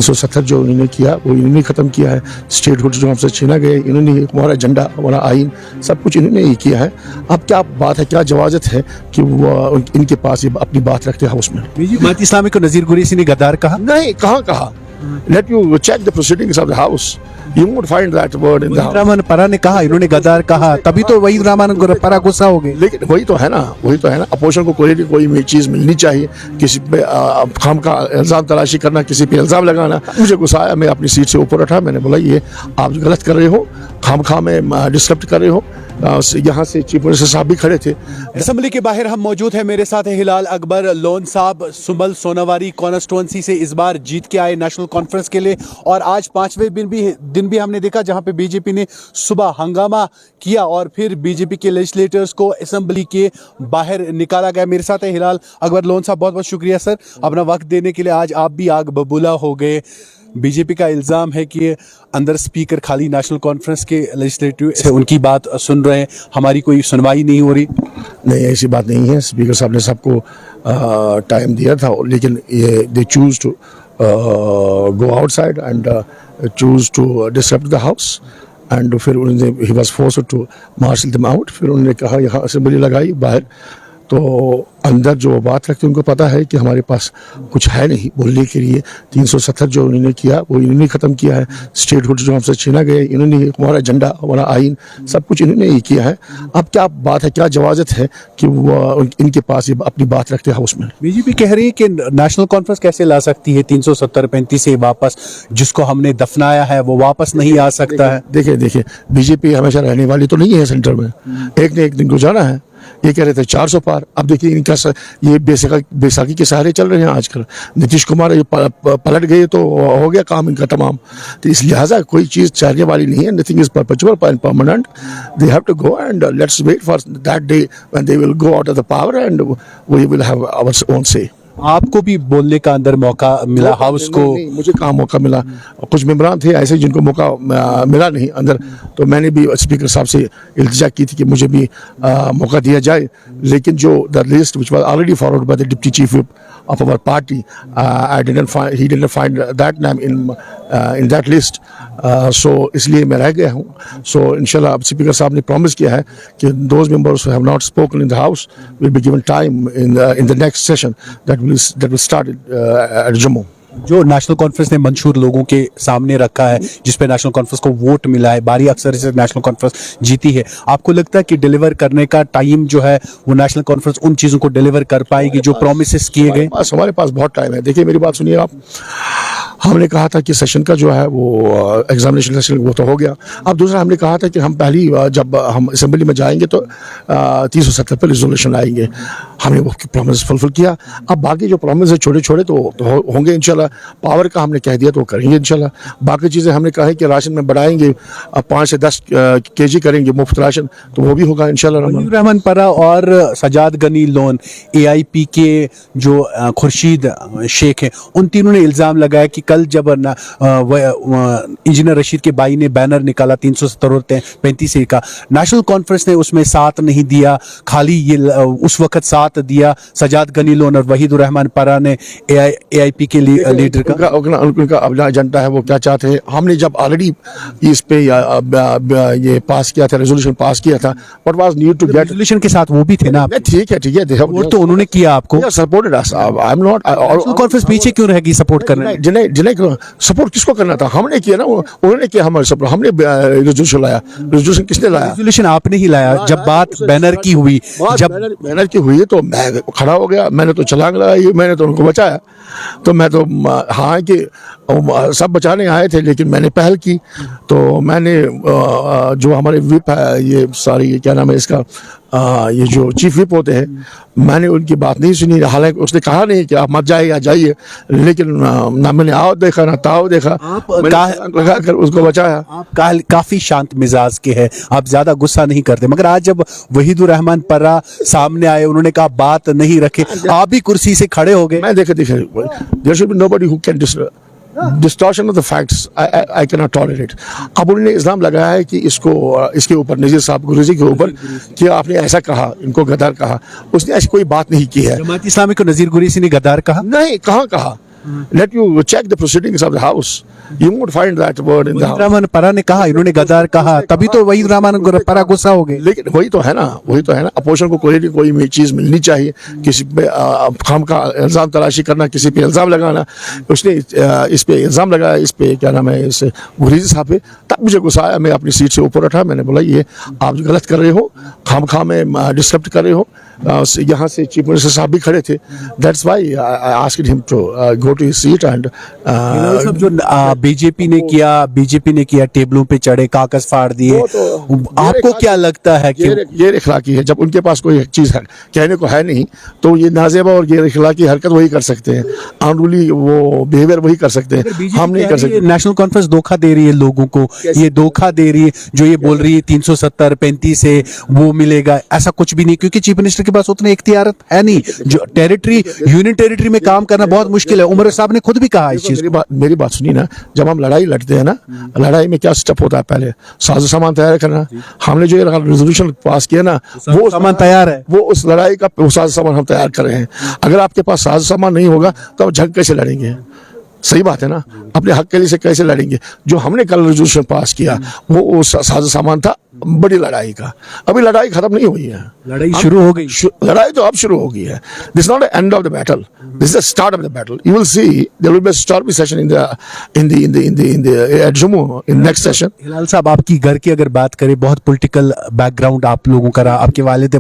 370 जो इन्होंने किया वो इन्होंने ख़त्म किया है। स्टेट हुड जो हमसे छीना गए इन्होंने, हमारा झंडा, हमारा आइन, सब कुछ इन्होंने ही किया है। अब क्या बात है, क्या जवाज़त है कि वो इनके पास ये अपनी बात रखते हैं हाउस में। जमात इस्लामी को नज़ीर कुरैशी ने गद्दार कहा? नहीं, कहाँ कहा? Let you check the proceedings of the house. You won't find that word in the house. Rahman परा ने कहा, इन्होंने गद्दार कहा, तभी तो वहीद रहमान परा गुस्सा हो गए। लेकिन वही तो है ना, अपोजिशन को कोई चीज़ मिलनी चाहिए। किसी पे खाम का इल्ज़ाम तलाशी करना, किसी पे इल्ज़ाम लगाना, मुझे गुस्सा आया। मैं अपनी सीट से ऊपर उठा, मैंने बोला ये आप गलत कर रहे हो, खाम में डिस्टर्ब कर रहे हो। यहाँ से चीफ मिनिस्टर साहब भी खड़े थे। असेंबली के बाहर हम मौजूद हैं, मेरे साथ है हिलाल अकबर लोन साहब। सुंबल सोनावारी कॉन्स्टिट्यूंसी से इस बार जीत के आए नेशनल कॉन्फ्रेंस के लिए, और आज 5वें दिन भी हमने देखा जहां पे बीजेपी ने सुबह हंगामा किया और फिर बीजेपी के लेजिस्लेटर्स को असेंबली के बाहर निकाला गया। मेरे साथ है हिलाल अकबर लोन साहब, बहुत बहुत शुक्रिया सर अपना वक्त देने के लिए। आज आप भी आग बबूला हो गए। बीजेपी का इल्ज़ाम है कि अंदर स्पीकर खाली नेशनल कॉन्फ्रेंस के लेजिस्लेटिव से उनकी बात सुन रहे हैं, हमारी कोई सुनवाई नहीं हो रही। नहीं, ऐसी बात नहीं है। स्पीकर साहब ने सबको टाइम दिया था, लेकिन ये they choose to go outside and choose to disturb the house and फिर उन्होंने ही was forced to marshal them out. फिर उन्होंने कहा यहाँ असेंबली लगाई बाहर, तो अंदर जो बात रखते उनको पता है कि हमारे पास कुछ है नहीं बोलने के लिए। 370 जो इन्होंने किया वो इन्होंने ख़त्म किया है। स्टेट हुड जो हमसे छीना गए इन्होंने, हमारा झंडा, हमारा आइन, सब कुछ इन्होंने ही किया है। अब क्या बात है, क्या जवाज़त है कि वो इनके पास ये अपनी बात रखते हैं हाउस में। बीजेपी कह रही है कि नेशनल कॉन्फ्रेंस कैसे ला सकती है 370-35 से वापस, जिसको हमने दफनाया है वो वापस नहीं आ सकता है। देखिए बीजेपी हमेशा रहने वाली तो नहीं है सेंटर में, एक न एक दिन गुजारा है। ये कह रहे थे 400 पार, अब देखिए इनका ये बैसाखी के सहारे चल रहे हैं आजकल। नीतीश कुमार ये पलट गए तो हो गया काम इनका तमाम। तो इस लिहाजा कोई चीज़ चलने वाली नहीं है। Nothing is perpetual and permanent. They have to go and let's wait for that day when they will go out of the power and we will have our own say. आपको भी बोलने का अंदर मौका मिला हाउस को? नहीं, मुझे कहाँ मौका मिला। कुछ मेंबरान थे ऐसे जिनको मौका मिला नहीं अंदर, तो मैंने भी स्पीकर साहब से इल्तिजा की थी कि मुझे भी मौका दिया जाए। लेकिन जो the list which was already forward by the deputy chief whip of our party, he didn't find that name in that list, so इसलिए मैं रह गया हूँ। So इंशाल्लाह अब स्पीकर साहब ने प्रॉमिस किया है कि those members who have not spoken in the house will be given time in the next session that will start at Jammu। जो नेशनल कॉन्फ्रेंस ने मंशूर लोगों के सामने रखा है, जिसपे नेशनल कॉन्फ्रेंस को वोट मिला है, भारी अक्सर से नेशनल कॉन्फ्रेंस जीती है, आपको लगता है कि डिलीवर करने का टाइम जो है वो नेशनल कॉन्फ्रेंस उन चीज़ों को डिलीवर कर पाएगी जो प्रोमिस किए गए? हमारे पास बहुत टाइम है। देखिए मेरी बात सुनिए आप, हमने कहा था कि सेशन का जो है वो एग्जामिनेशन सेशन वो तो हो गया। अब दूसरा हमने कहा था कि हम पहली जब हम असेंबली में जाएंगे तो 370 पर रिजोल्यूशन आएंगे। हमने वो प्रॉमिस फुलफिल किया। अब बाकी जो प्रॉमिस है छोटे छोटे तो होंगे इंशाल्लाह। पावर का हमने कह दिया तो करेंगे इंशाल्लाह। बाकी चीज़ें हमने कहा है कि राशन में बढ़ाएंगे, 5 से 10 kg करेंगे मुफ्त राशन, तो वो भी होगा इंशाल्लाह। रहमान परा और सजाद गनी लोन AIP के जो खुर्शीद शेख हैं, उन तीनों ने इल्ज़ाम लगाया कि कल जब इंजीनियर रशीद के भाई ने बैनर निकाला 370 और 35 का, नेशनल कॉन्फ्रेंस ने उसमें साथ नहीं दिया, खाली ये उस वक्त साथ दिया सजाद गनी लोन और वहीदुर रहमान परा ने AIP के लीडर का। उनका अपना एजेंडा है, वो क्या चाहते हैं। हमने जब ऑलरेडी इस पे ये पास किया था, रेजोल्यूशन पास किया था, what was need to get resolution के साथ वो भी थे ना? ठीक है वो तो उन्होंने किया आपको supported us. I am not. Conference पीछे क्यों रहेगी सपोर्ट करने? जिन्हें सपोर्ट किसको करना था हमने किया ना, उन्होंने किया हमारे सपोर्ट। हमने रेजोल्यूशन लाया। रेजोल्यूशन किसने लाया? रेजोल्यूशन आपने ही लाया। जब बात बैनर की हुई, जब बैनर की हुई तो मैं खड़ा हो गया, मैंने तो छलांग लगाई, मैंने तो उनको बचाया। तो मैं तो हाँ कि सब बचाने आए थे, लेकिन मैंने पहल की। तो मैंने जो हमारे विप है, ये सारी क्या नाम है इसका, ये जो चीफ विप होते हैं, मैंने उनकी बात नहीं सुनी। हालांकि उसने कहा नहीं कि आप मत जाइए या जाइए, लेकिन ना मैंने आओ देखा ना ताओ देखा, लगा कर उसको बचाया। आप काफी शांत मिजाज के हैं, आप ज्यादा गुस्सा नहीं करते, मगर आज जब वहीदुर रहमान परा सामने आए, उन्होंने कहा बात नहीं रखे, आप भी कुर्सी से खड़े हो गए। मैं देखे there should be nobody who can distortion of the facts. I can not tolerate. अब उन्होंने इल्ज़ाम लगाया है कि इसके ऊपर नज़ीर साहब गुरुजी के ऊपर कि आपने ऐसा कहा, इनको गद्दार कहा। उसने ऐसी कोई बात नहीं की है। जमात इस्लामी को नज़ीर कुरैशी ने गद्दार कहा? नहीं, कहाँ कहा। Let you check the proceedings of the house. You won't find that word in the house. Raman परा ने कहा, इन्होंने गद्दार कहा, तभी तो वही रामन परा गुस्सा हो गए। लेकिन वही तो है ना, अपोजिशन को कोई चीज मिलनी चाहिए, किसी पे खाम का इल्जाम तलाशी करना, किसी पे इल्जाम लगाना। उसने इस पे इल्जाम लगाया, इस पे क्या नाम है, इस गुरीजी साहब पे, तब मुझे गुस्सा आया। मैं अपनी सीट से ऊपर उठा, मैंने बोला ये आप गलत कर रहे हो, खाम में डिस्टर्ब कर रहे हो। यहाँ से चीफ मिनिस्टर साहब भी खड़े थे, that's why I asked him to go to his seat. And सब जो बीजेपी ने किया टेबलों पे चढ़े, कागज फाड़ दिए, आपको क्या लगता है कि ये इखलाकी है? जब उनके पास कोई चीज है कहने को है नहीं, तो ये नाजेबा और ये इखलाकी हरकत वही कर सकते हैं, अनरूली वो बिहेवियर वही कर सकते हैं, हम नहीं कर सकते। नेशनल कॉन्फ्रेंस धोखा दे रही है लोगों को, ये धोखा दे रही है, जो ये बोल रही है 370 35 से वो मिलेगा, ऐसा कुछ भी नहीं, क्योंकि चीफ मिनिस्टर के पास उतने इख्तियार है नहीं। जो यूनियन टेरिटरी में काम करना बहुत मुश्किल है। उमर साहब ने खुद भी कहा इस चीज। मेरी बात सुनी ना, जब हम लड़ाई लड़ते हैं ना, लड़ाई में क्या स्टेप होता है? पहले साजो सामान तैयार करना। हमने जो रेजोल्यूशन पास किया ना, वो सामान तैयार है, वो उस लड़ाई का साजो सामान हम तैयार कर रहे हैं। अगर आपके पास साजो सामान नहीं होगा तो आप जंग कैसे लड़ेंगे? सही बात है ना, अपने हक के लिए से कैसे लड़ेंगे? जो हमने कल रेजोल्यूशन पास किया वो साजो सामान था बड़ी लड़ाई का। अभी लड़ाई खत्म नहीं हुई है, लड़ाई शुरू हो गई। लड़ाई तो अब शुरू हो गई है। This not the end of the battle, this is the start of the battle. You will see there will be a stormy session in the at Jammu in next session. Hilal साहब, आपकी घर की अगर बात करें, बहुत पॉलिटिकल बैकग्राउंड आप लोगों का रहा, आपके वालिद